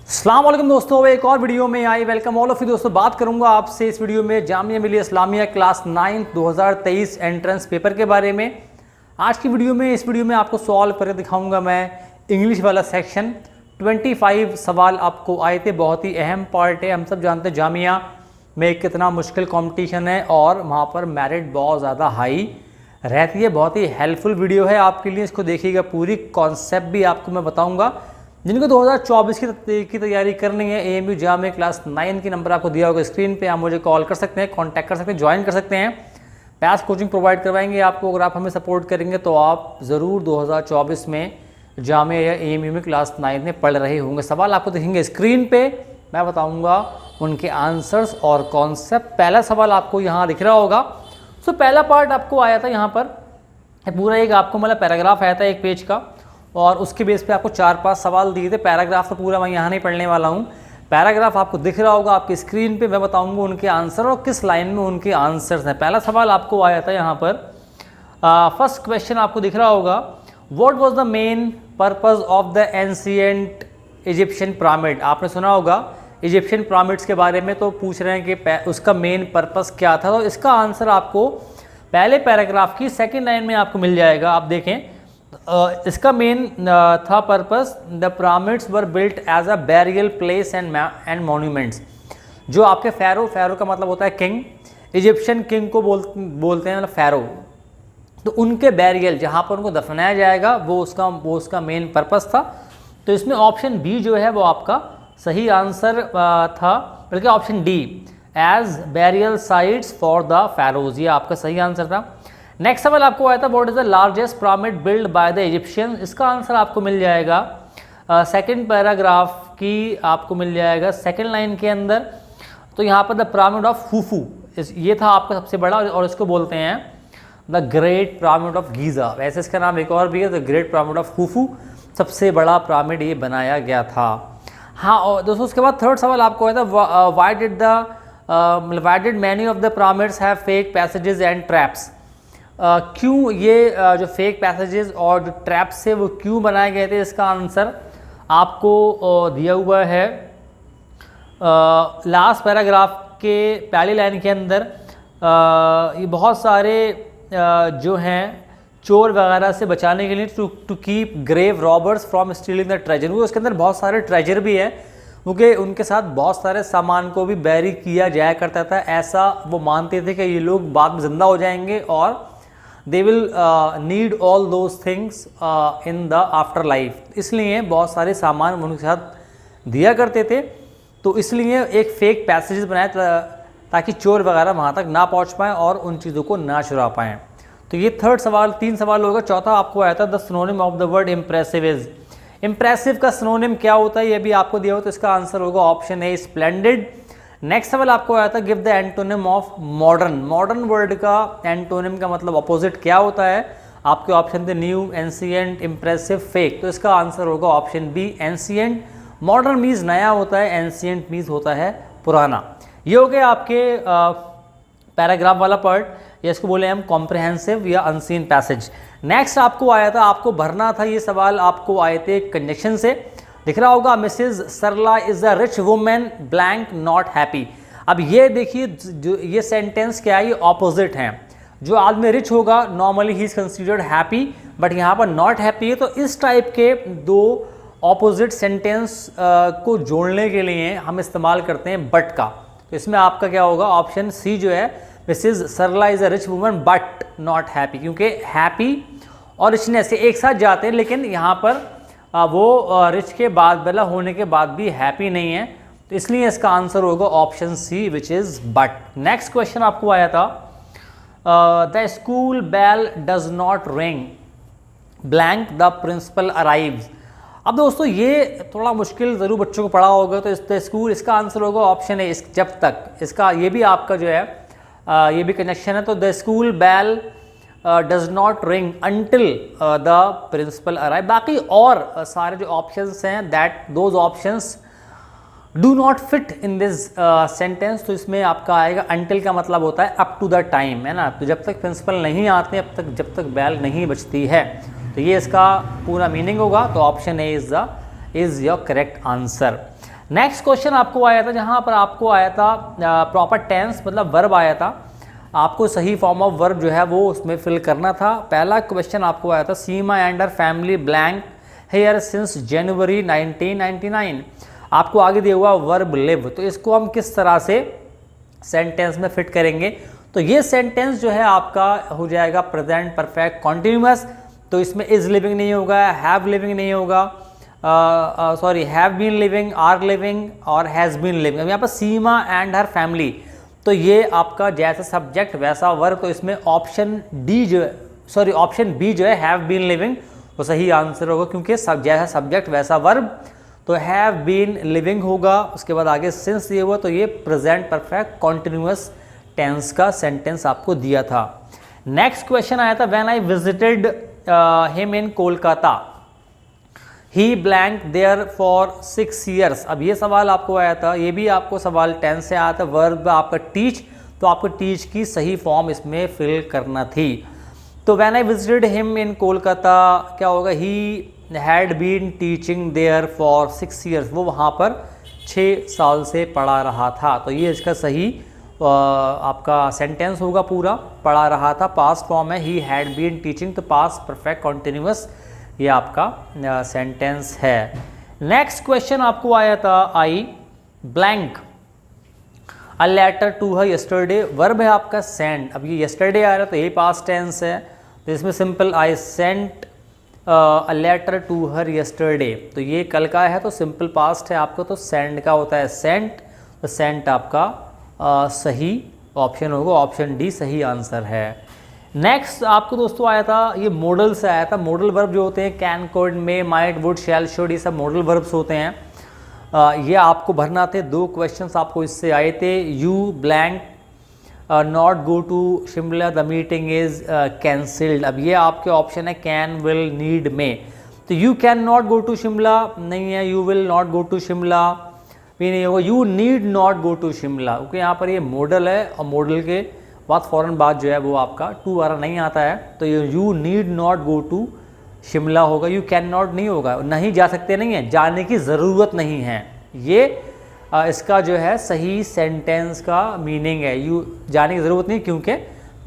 अस्सलाम वालेकुम दोस्तों, एक और वीडियो में I welcome all of you दोस्तों। बात करूंगा आपसे इस वीडियो में Jamia Millia Islamia class 9 2023 entrance paper के बारे में। आज की वीडियो में आपको सॉल्व करके दिखाऊंगा मैं इंग्लिश वाला सेक्शन। 25 सवाल आपको आए थे, बहुत ही अहम पार्ट है। हम सब जानते हैं जामिया में कितना मुश्किल कॉम्पिटिशन है और वहाँ पर मेरिट बहुत ज़्यादा हाई रहती है। बहुत ही हेल्पफुल वीडियो है आपके लिए, इसको देखिएगा। पूरी कॉन्सेप्ट भी आपको मैं बताऊँगा। जिनको 2024 की तैयारी करनी है, AMU जामिया क्लास 9 की नंबर आपको दिया होगा स्क्रीन पे। आप मुझे कॉल कर सकते हैं, कांटेक्ट कर सकते हैं, ज्वाइन कर सकते हैं। पैस कोचिंग प्रोवाइड करवाएंगे आपको। अगर आप हमें सपोर्ट करेंगे तो आप ज़रूर 2024 में जामिया या AMU में क्लास 9 में पढ़ रहे होंगे। सवाल आपको दिखेंगे स्क्रीन पे, मैं बताऊँगा उनके आंसर्स और कॉन्सेप्ट। पहला सवाल आपको यहाँ दिख रहा होगा। सो पहला पार्ट आपको आया था यहाँ पर, पूरा एक आपको मतलब पैराग्राफ आया था एक पेज का, और उसके बेस पे आपको 4-5 सवाल दिए थे। पैराग्राफ तो पूरा मैं यहाँ नहीं पढ़ने वाला हूँ। पैराग्राफ आपको दिख रहा होगा आपकी स्क्रीन पे, मैं बताऊँगा उनके आंसर और किस लाइन में उनके आंसर्स हैं। पहला सवाल आपको आया था यहाँ पर, फर्स्ट क्वेश्चन आपको दिख रहा होगा, what was the main purpose of the ancient Egyptian pyramid. आपने सुना होगा इजिप्शियन पिरामिड्स के बारे में, तो पूछ रहे हैं कि उसका मेन पर्पस क्या था। तो इसका आंसर आपको पहले पैराग्राफ की सेकेंड लाइन में आपको मिल जाएगा। आप देखें, इसका मेन था purpose, the pyramids were built as a burial place and monuments. जो आपके फ़ैरो का मतलब होता है किंग, इजिप्शियन किंग को बोलते हैं मतलब फ़ैरो। तो उनके बैरियल जहाँ पर उनको दफनाया जाएगा वो उसका मेन पर्पस था। तो इसमें ऑप्शन बी जो है वो आपका सही आंसर था, बल्कि option D as burial sites for the pharaohs, ये आपका सही आंसर था। नेक्स्ट सवाल आपको आया था, what is the largest pyramid build by the Egyptian. इसका आंसर आपको मिल जाएगा सेकंड पैराग्राफ की, आपको मिल जाएगा सेकंड लाइन के अंदर। तो यहाँ पर द पिरामिड ऑफ खुफू, ये था आपका सबसे बड़ा, और इसको बोलते हैं the great pyramid of Giza. वैसे इसका नाम एक और भी है, the great pyramid of Khufu. सबसे बड़ा पिरामिड ये बनाया गया था। हाँ, और दोस्तों उसके बाद थर्ड सवाल आपको आया था, why did many of the pyramids have fake passages and traps. क्यों ये जो फेक पैसेजेस और जो ट्रैप्स है वो क्यों बनाए गए थे। इसका आंसर आपको दिया हुआ है लास्ट पैराग्राफ के पहली लाइन के अंदर। ये बहुत सारे जो हैं चोर वगैरह से बचाने के लिए, to keep grave robbers from stealing the treasure. वो उसके अंदर बहुत सारे ट्रेजर भी है, क्योंकि उनके साथ बहुत सारे सामान को भी बैरी किया जाया करता था। ऐसा वो मानते थे कि ये लोग बाद में ज़िंदा हो जाएंगे और they will need all those things in the after life. इसलिए बहुत सारे सामान उनके साथ दिया करते थे। तो इसलिए एक फेक पैसेजेस बनाए ताकि चोर वगैरह वहाँ तक ना पहुँच पाएँ और उन चीज़ों को ना चुरा पाएँ। तो ये थर्ड सवाल, 3 सवाल होगा। चौथा आपको आया था, the synonym of the word impressive is. Impressive का सिनोनिम क्या होता है, ये भी आपको दिया हो। तो इसका आंसर होगा ऑप्शन ए स्प्लेंडेड। नेक्स्ट सवाल आपको आया था, give the antonym of modern. Modern word का एंटोनिम का मतलब अपोजिट क्या होता है। आपके ऑप्शन थे न्यू, एंशिएंट, इम्प्रेसिव, फेक। तो इसका आंसर होगा option B ancient. Modern means नया होता है, एंशिएंट मीन्स होता है पुराना। ये हो गया आपके पैराग्राफ वाला पार्ट, या इसको बोले हम कॉम्प्रिहेंसिव या अनसीन पैसेज। नेक्स्ट आपको आया था, आपको भरना था ये सवाल, आपको आए थे कंजक्शन से। दिख रहा होगा, Mrs Sarla is a rich woman blank not happy. अब ये देखिए, जो ये सेंटेंस क्या है, ये ऑपोजिट हैं। जो आदमी रिच होगा normally he is considered happy, but यहाँ पर नॉट हैप्पी है। तो इस टाइप के दो ऑपोजिट सेंटेंस को जोड़ने के लिए हम इस्तेमाल करते हैं बट का। तो इसमें आपका क्या होगा, ऑप्शन सी जो है, Mrs Sarla is a rich woman but not happy. क्योंकि हैप्पी और रिचनेस एक साथ जाते हैं, लेकिन यहाँ पर वो रिच के बाद बेला होने के बाद भी हैप्पी नहीं है। तो इसलिए इसका आंसर होगा option C which is but. Next question आपको आया था, the school bell does not ring blank the principal arrives. अब दोस्तों ये थोड़ा मुश्किल ज़रूर बच्चों को पढ़ा होगा। तो इस स्कूल, इसका आंसर होगा ऑप्शन ए जब तक। इसका ये भी आपका जो है ये भी कनेक्शन है। तो the school bell does not ring until the principal arrive. बाकी और सारे जो ऑप्शंस हैं, that those options do not fit in this sentence. तो इसमें आपका आएगा अंटिल का मतलब होता है अप टू द टाइम, है ना। तो जब तक प्रिंसिपल नहीं आते, जब तक बेल नहीं बजती है। तो ये इसका पूरा मीनिंग होगा। तो option A is your correct answer. Next question आपको आया था, जहाँ पर आपको आया था प्रॉपर टेंस मतलब वर्ब आया था, आपको सही फॉर्म ऑफ वर्ब जो है वो उसमें फिल करना था। पहला क्वेश्चन आपको आया था Seema and her family blank here since January 1999। आपको आगे दिया हुआ वर्ब लिव, तो इसको हम किस तरह से सेंटेंस में फिट करेंगे। तो ये सेंटेंस जो है आपका हो जाएगा प्रेजेंट परफेक्ट कॉन्टिन्यूअस, तो इसमें इज लिविंग नहीं होगा, हैव लिविंग नहीं होगा, sorry have been living, are living और हैज़ बीन लिविंग। अब यहाँ पर सीमा एंड हर फैमिली, तो ये आपका जैसा सब्जेक्ट वैसा वर्ब, तो इसमें ऑप्शन डी जो है, सॉरी ऑप्शन बी जो है हैव बीन लिविंग वो सही आंसर होगा, क्योंकि जैसा सब्जेक्ट वैसा वर्ब, तो हैव बीन लिविंग होगा। उसके बाद आगे सिंस दिए हुआ, तो ये प्रेजेंट परफेक्ट कॉन्टिन्यूअस टेंस का सेंटेंस आपको दिया था। नेक्स्ट क्वेश्चन आया था when I visited him in Kolkata he blank there for 6 years। अब ये सवाल आपको आया था, ये भी आपको सवाल टेंस से आया था, वर्ब आपका टीच, तो आपको टीच की सही फॉर्म इसमें फिल करना थी। तो when I visited him in Kolkata क्या होगा, he had been teaching there for 6 years, वो वहाँ पर 6 साल से पढ़ा रहा था। तो ये इसका सही आपका सेंटेंस होगा, पूरा पढ़ा रहा था, पास्ट फॉर्म है, ही हैड बीन टीचिंग, तो पास्ट परफेक्ट कॉन्टिन्यूअस ये आपका सेंटेंस है। नेक्स्ट क्वेश्चन आपको आया था I blank a letter to her yesterday, verb है आपका सेंड। अब ये यस्टरडे आ रहा है तो यही पास्ट टेंस है, तो इसमें simple I sent a letter to her yesterday, तो ये कल का है तो सिंपल पास्ट है आपको, तो सेंड का होता है सेंट, तो सेंट आपका सही ऑप्शन होगा, ऑप्शन डी सही आंसर है। नेक्स्ट आपको दोस्तों आया था, ये मॉडल से आया था, मॉडल वर्ब जो होते हैं can, could, may, might, would, shall, should, ये सब मॉडल वर्ब्स होते हैं। ये आपको भरना थे, 2 क्वेश्चंस आपको इससे आए थे। You blank not go to Shimla the meeting is cancelled. अब ये आपके ऑप्शन है कैन, विल, नीड, मे, तो you can not go to Shimla नहीं है, you will not go to Shimla भी नहीं होगा, you need not go to Shimla, क्योंकि यहाँ पर ये मॉडल है और मॉडल के बाद फ़ौरन बाद जो है वो आपका टू वाला नहीं आता है, तो ये you need not go to Shimla होगा, यू कैन नॉट नहीं होगा, नहीं जा सकते नहीं है, जाने की ज़रूरत नहीं है, ये इसका जो है सही सेंटेंस का मीनिंग है, यू जाने की ज़रूरत नहीं क्योंकि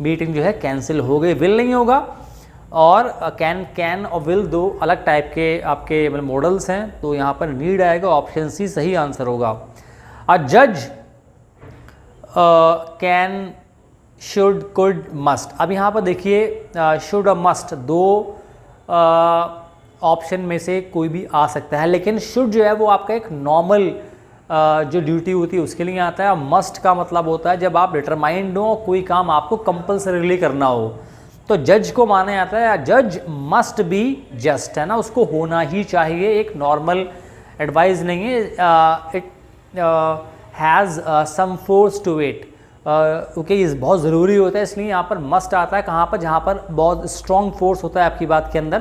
मीटिंग जो है कैंसिल हो गई। विल नहीं होगा, और कैन और विल 2 अलग टाइप के आपके मतलब मॉडल्स हैं, तो यहाँ पर नीड आएगा, ऑप्शन सी सही आंसर होगा। अ जज कैन, शुड, कुड, मस्ट। अब यहाँ पर देखिए शुड और मस्ट 2 ऑप्शन में से कोई भी आ सकता है, लेकिन शुड जो है वो आपका एक नॉर्मल जो ड्यूटी होती है उसके लिए आता है। मस्ट का मतलब होता है जब आप डिटरमाइंड हो, कोई काम आपको कंपल्सरीली करना हो, तो जज को माना जाता है जज मस्ट बी जस्ट, है ना, उसको होना ही चाहिए, एक नॉर्मल एडवाइस नहीं है, it has some force to it, क्योंकि ये बहुत ज़रूरी होता है, इसलिए यहाँ पर मस्ट आता है। कहाँ पर, जहाँ पर बहुत स्ट्रॉन्ग फोर्स होता है आपकी बात के अंदर,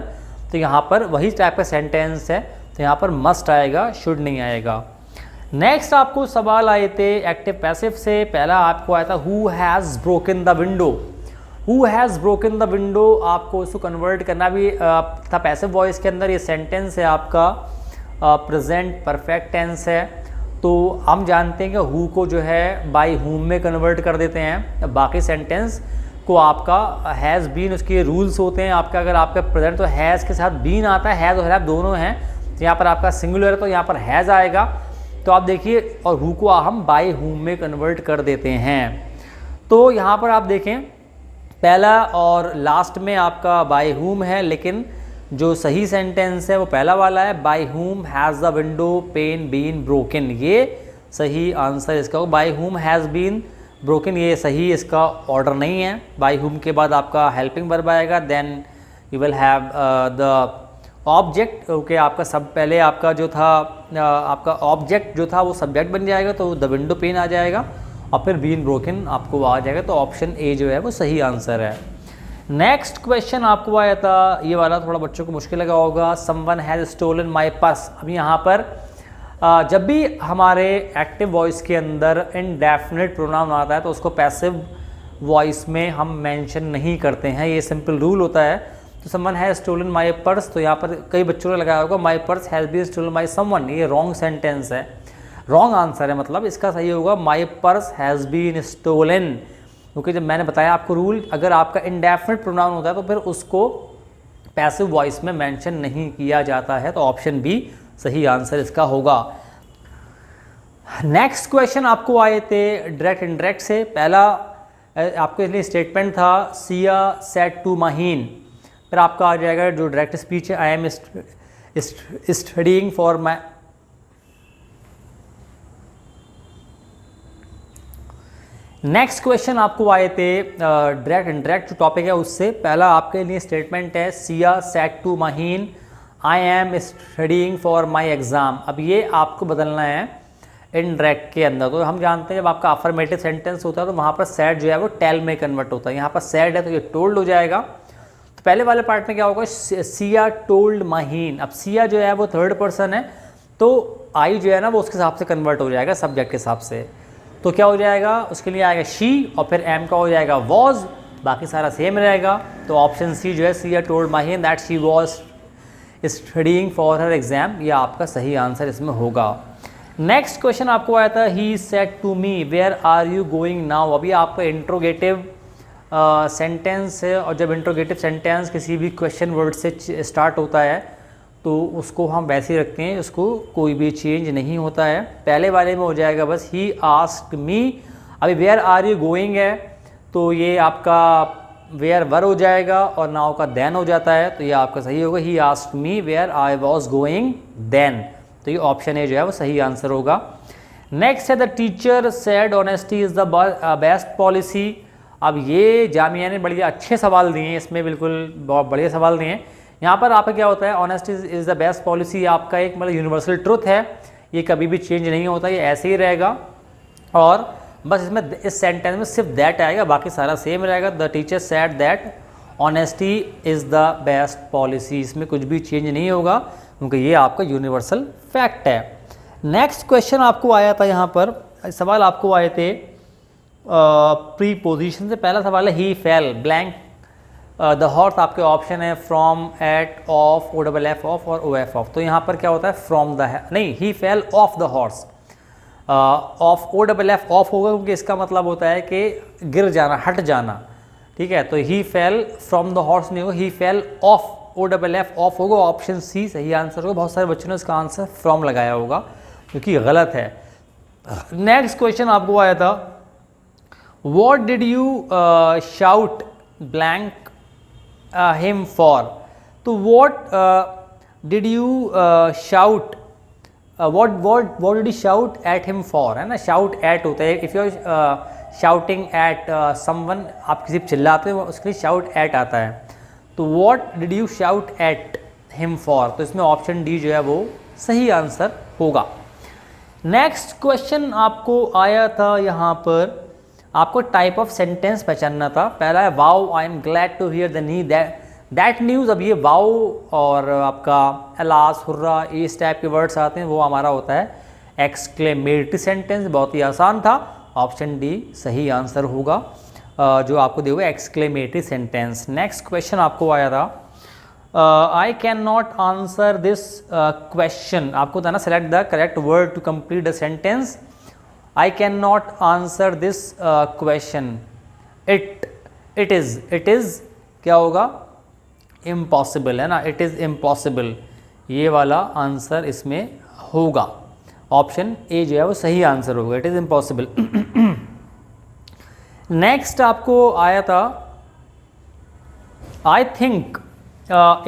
तो यहाँ पर वही टाइप का सेंटेंस है, तो यहाँ पर मस्ट आएगा, शुड नहीं आएगा। नेक्स्ट आपको सवाल आए थे एक्टिव पैसिव से। पहला आपको आया था who has broken the window. Who has broken the window, आपको इसको कन्वर्ट करना भी था पैसिव वॉइस के अंदर। ये सेंटेंस है आपका प्रेजेंट परफेक्ट टेंस है, तो हम जानते हैं कि हु को जो है बाय हुम में कन्वर्ट कर देते हैं, बाकी सेंटेंस को आपका हैज़ बीन, उसके रूल्स होते हैं आपका, अगर आपका प्रेजेंट तो हैज़ के साथ बीन आता है, हैज़ और हैव दोनों हैं, तो यहाँ पर आपका सिंगुलर है तो यहाँ पर हैज़ आएगा, तो आप देखिए, और हु को हम बाय हुम में कन्वर्ट कर देते हैं। तो यहाँ पर आप देखें पहला और लास्ट में आपका बाय हुम है, लेकिन जो सही सेंटेंस है वो पहला वाला है, by whom has the window pane been broken, ये सही आंसर इसका हो। Bye whom has been broken ये सही इसका ऑर्डर नहीं है, बाय हुम के बाद आपका हेल्पिंग वर्ब आएगा, then you will have the object, okay, आपका सब पहले आपका जो था आपका ऑब्जेक्ट जो था वो सब्जेक्ट बन जाएगा, तो द विंडो पेन आ जाएगा, और फिर बीन ब्रोकन आपको आ जाएगा, तो ऑप्शन ए जो है वो सही आंसर है। नेक्स्ट क्वेश्चन आपको आया था, ये वाला थोड़ा बच्चों को मुश्किल लगा होगा, someone has stolen my purse. अब यहाँ पर जब भी हमारे एक्टिव वॉइस के अंदर इनडेफिनिट प्रोनाउन आता है तो उसको पैसिव वॉइस में हम मेंशन नहीं करते हैं, ये सिंपल रूल होता है। तो someone has stolen my purse, तो यहाँ पर कई बच्चों ने लगाया होगा my purse has been stolen by someone, ये रॉन्ग सेंटेंस है। रॉन्ग आंसर है, मतलब इसका सही होगा my purse has been stolen, क्योंकि जब मैंने बताया आपको रूल, अगर आपका इंडेफिनिट प्रोनाउन होता है तो फिर उसको पैसिव वॉइस में मेंशन नहीं किया जाता है, तो ऑप्शन बी सही आंसर इसका होगा। नेक्स्ट क्वेश्चन आपको आए थे डायरेक्ट इनडायरेक्ट से। पहला आपके लिए स्टेटमेंट था सिया सेड टू माहीन, फिर आपका आ जाएगा जो डायरेक्ट स्पीच है, आई am studying for my. Next question आपको आए थे डायरेक्ट इनडायरेक्ट जो टॉपिक है उससे। पहला आपके लिए स्टेटमेंट है Siya said to Maheen I am studying for my exam. अब ये आपको बदलना है इनडायरेक्ट के अंदर। तो हम जानते हैं जब आपका अफर्मेटिव सेंटेंस होता है तो वहाँ पर सैड जो है वो टेल में कन्वर्ट होता है, यहाँ पर सैड है तो ये टोल्ड हो जाएगा। तो पहले वाले पार्ट में क्या होगा, सिया टोल्ड माहीन। अब सिया जो है वो थर्ड पर्सन है तो आई जो है ना वो उसके हिसाब से कन्वर्ट हो जाएगा सब्जेक्ट के हिसाब से, तो क्या हो जाएगा उसके लिए आएगा शी और फिर एम का हो जाएगा वॉज, बाकी सारा सेम रहेगा। तो ऑप्शन सी जो है Siya told Maheen that she was studying for her exam, ये आपका सही आंसर इसमें होगा। नेक्स्ट क्वेश्चन आपको आया था he said to me where are you going now. अभी आपका इंट्रोगेटिव सेंटेंस है और जब इंट्रोगेटिव सेंटेंस किसी भी क्वेश्चन वर्ड से स्टार्ट होता है तो उसको हम वैसे ही रखते हैं, उसको कोई भी चेंज नहीं होता है। पहले वाले में हो जाएगा बस ही आस्क्ड मी। अभी वेयर आर यू गोइंग है तो ये आपका वेयर वर हो जाएगा और नाउ का देन हो जाता है, तो ये आपका सही होगा he asked me where I was going then, तो ये ऑप्शन ए जो है वो सही आंसर होगा। नेक्स्ट है the teacher said honesty is the best policy. अब ये जामिया ने बड़े अच्छे सवाल दिए हैं, इसमें बिल्कुल बहुत बढ़िया सवाल दिए हैं। यहाँ पर आपका क्या होता है honesty is the best policy, आपका एक मतलब यूनिवर्सल ट्रुथ है, ये कभी भी चेंज नहीं होता, ये ऐसे ही रहेगा। और बस इसमें इस सेंटेंस में सिर्फ दैट आएगा, बाकी सारा सेम रहेगा। The teacher said that honesty is the best policy, इसमें कुछ भी चेंज नहीं होगा क्योंकि ये आपका यूनिवर्सल फैक्ट है। नेक्स्ट क्वेश्चन आपको आया था, यहाँ पर सवाल आपको आए थे प्रीपोजिशन से। पहला सवाल है he fell blank the horse, आपके ऑप्शन है from, at, of, O double F off और ओ एफ ऑफ। तो यहाँ पर क्या होता है फ्रॉम द नहीं, he fell off the horse, off O double F off होगा क्योंकि इसका मतलब होता है कि गिर जाना, हट जाना, ठीक है। तो he fell from the horse नहीं होगा, he fell off O double F off होगा, ऑप्शन सी सही आंसर होगा। बहुत सारे बच्चों ने इसका आंसर फ्रॉम लगाया होगा क्योंकि गलत है। नेक्स्ट क्वेश्चन आपको आया था what did you shout blank him for. तो what did you shout, what did you shout at him for, है ना, शाउट एट होता है। If you shouting at someone, आप किसी पर चिल्लाते हैं उसके लिए शाउट एट आता है। तो what did you shout at him for, तो इसमें ऑप्शन डी जो है वो सही आंसर होगा। नेक्स्ट क्वेश्चन आपको आया था, यहाँ पर आपको टाइप ऑफ सेंटेंस पहचानना था। पहला है wow I am glad to hear the नी दैट न्यूज़। अब ये वाओ और आपका अलास, हुर्रा, इस टाइप के वर्ड्स आते हैं, वो हमारा होता है एक्सक्लेमेटरी सेंटेंस। बहुत ही आसान था, ऑप्शन डी सही आंसर होगा जो आपको दिया हुआ एक्सक्लेमेटरी सेंटेंस। नेक्स्ट क्वेश्चन आपको आया था I can not answer this question. आपको था ना select the correct word to complete the sentence. I can not answer this question, it is क्या होगा, इम्पॉसिबल, है ना, इट इज़ इम्पॉसिबल, ये वाला आंसर इसमें होगा। ऑप्शन ए जो है वो सही आंसर होगा, इट इज़ इम्पॉसिबल। नेक्स्ट आपको आया था आई think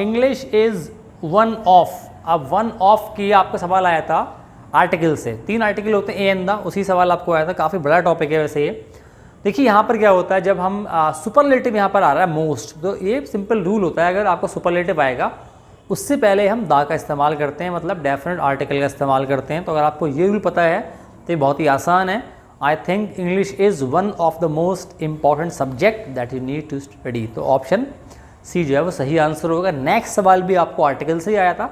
English is one of. अब वन ऑफ की आपका सवाल आया था आर्टिकल से, 3 आर्टिकल होते हैं ए एंड द, उसी सवाल आपको आया था। काफ़ी बड़ा टॉपिक है वैसे ये। देखिए यहाँ पर क्या होता है जब हम सुपरलेटिव यहाँ पर आ रहा है मोस्ट, तो ये सिंपल रूल होता है अगर आपको सुपरलेटिव आएगा उससे पहले हम दा का इस्तेमाल करते हैं, मतलब डेफिनेट आर्टिकल का इस्तेमाल करते हैं। तो अगर आपको ये रूल पता है तो ये बहुत ही आसान है। I think English is one of the most important subject that you need to study, तो ऑप्शन सी जो है वो सही आंसर होगा। नेक्स्ट सवाल भी आपको आर्टिकल से ही आया था,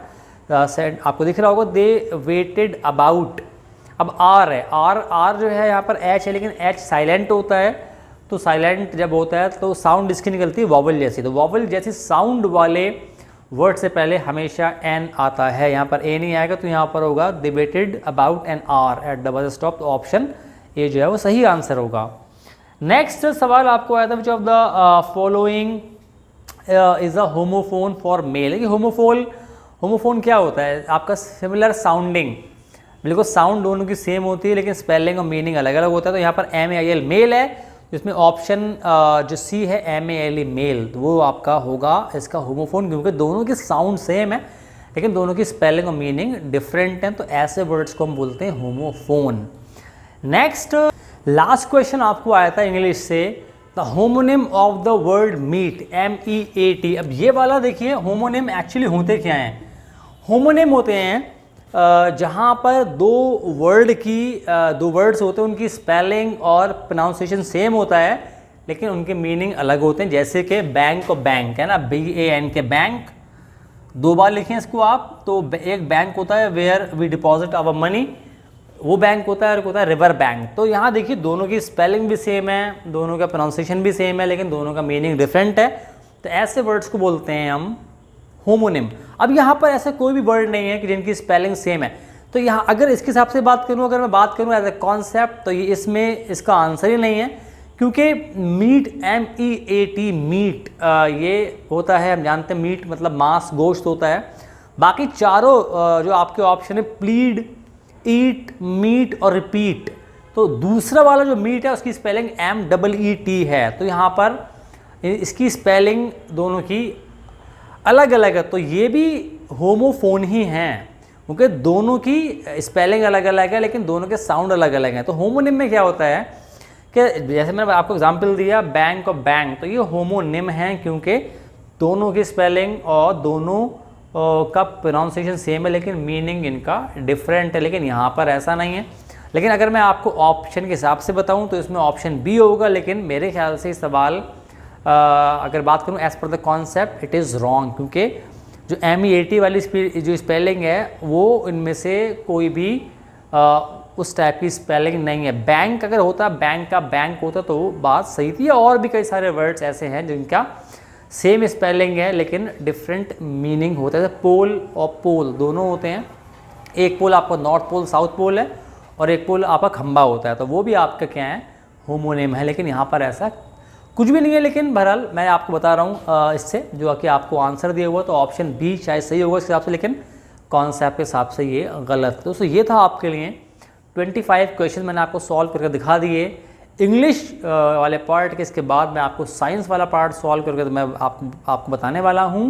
आपको दिख रहा होगा दे वेटेड अबाउट। अब आर है, आर जो है यहाँ पर एच है, लेकिन एच साइलेंट होता है। तो साइलेंट जब होता है तो साउंड इसकी निकलती है वॉवल जैसी, तो वॉवल जैसी साउंड वाले वर्ड से पहले हमेशा एन आता है, यहाँ पर ए नहीं आएगा तो यहाँ पर होगा debated about and are at the bus stop. तो ऑप्शन ए जो है वो सही आंसर होगा। नेक्स्ट सवाल आपको आया था which of the following is a homophone for male. कि होमोफोन क्या होता है? आपका सिमिलर साउंडिंग, बिल्कुल साउंड दोनों की सेम होती है लेकिन स्पेलिंग और मीनिंग अलग अलग होता है। तो यहाँ पर MAIL मेल है, इसमें ऑप्शन जो सी है MALE मेल, तो वो आपका होगा इसका होमोफोन, क्योंकि दोनों की साउंड सेम है लेकिन दोनों की स्पेलिंग और मीनिंग डिफरेंट हैं। तो ऐसे वर्ड्स को हम बोलते हैं होमोफोन। नेक्स्ट लास्ट क्वेश्चन आपको आया था इंग्लिश से, the homonym of the word meat, MEAT। अब ये वाला देखिए, होमोनिम एक्चुअली होते क्या हैं? होमोनिम होते हैं जहाँ पर दो वर्ड्स होते हैं, उनकी स्पेलिंग और प्रोनाउंसिएशन सेम होता है लेकिन उनके मीनिंग अलग होते हैं। जैसे कि बैंक और बैंक है ना, BAN के बैंक, दो बार लिखें इसको आप, तो एक बैंक होता है where we deposit our money, वो बैंक होता है, और होता है रिवर बैंक। तो यहाँ देखिए दोनों की स्पेलिंग भी सेम है, दोनों का प्रोनाउंसिएशन भी सेम है लेकिन दोनों का मीनिंग डिफरेंट है। तो ऐसे वर्ड्स को बोलते हैं हम होमोनिम। अब यहाँ पर ऐसा कोई भी वर्ड नहीं है कि जिनकी स्पेलिंग सेम है। तो यहाँ अगर इसके हिसाब से बात करूँ, अगर मैं बात करूँ एज ए कॉन्सेप्ट, तो ये इसमें इसका आंसर ही नहीं है, क्योंकि मीट MEAT मीट ये होता है, हम जानते हैं मीट मतलब मांस, गोश्त होता है। बाकी चारों जो आपके ऑप्शन है प्लीड, ईट, मीट और रिपीट, तो दूसरा वाला जो मीट है उसकी स्पेलिंग MEET है। तो यहाँ पर इसकी स्पेलिंग दोनों की अलग अलग है, तो ये भी होमोफोन ही हैं क्योंकि दोनों की स्पेलिंग अलग अलग है लेकिन दोनों के साउंड अलग अलग हैं। तो होमोनिम में क्या होता है कि जैसे मैंने आपको एग्जांपल दिया बैंक और बैंक, तो ये होमोनिम हैं क्योंकि दोनों की स्पेलिंग और दोनों का प्रोनाउंसिएशन सेम है लेकिन मीनिंग इनका डिफरेंट है। लेकिन यहाँ पर ऐसा नहीं है। लेकिन अगर मैं आपको ऑप्शन के हिसाब से बताऊँ तो इसमें ऑप्शन बी होगा, लेकिन मेरे ख्याल से सवाल अगर बात करूँ as per the concept it is wrong, क्योंकि जो MEAT वाली जो स्पेलिंग है वो इनमें से कोई भी उस टाइप की स्पेलिंग नहीं है। बैंक अगर होता, बैंक का बैंक होता तो बात सही थी। और भी कई सारे वर्ड्स ऐसे हैं जिनका सेम स्पेलिंग है लेकिन डिफरेंट मीनिंग होता है। पोल और पोल दोनों होते हैं, एक पोल आपका नॉर्थ पोल साउथ पोल है और एक पोल आपका खंबा होता है, तो वो भी आपका क्या है होमोनिम है। लेकिन यहाँ पर ऐसा कुछ भी नहीं है। लेकिन बहरहाल मैं आपको बता रहा हूँ इससे जो कि आपको आंसर दिया हुआ, तो ऑप्शन बी शायद सही होगा इस हिसाब से, लेकिन कॉन्सेप्ट के हिसाब से ये गलत। दोस्तों ये था आपके लिए 25 क्वेश्चन मैंने आपको सॉल्व करके दिखा दिए इंग्लिश वाले पार्ट के। इसके बाद मैं आपको साइंस वाला पार्ट सॉल्व करके मैं आपको बताने वाला हूँ।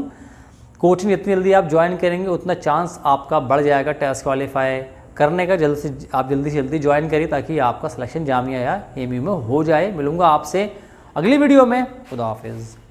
कोचिंग जितनी जल्दी आप ज्वाइन करेंगे उतना चांस आपका बढ़ जाएगा टेस्ट क्वालिफाई करने का। जल्दी से जल्दी ज्वाइन करिए ताकि आपका सिलेक्शन जामिया या AMU में हो जाए। मिलूँगा आपसे अगली वीडियो में। खुदा हाफिज़।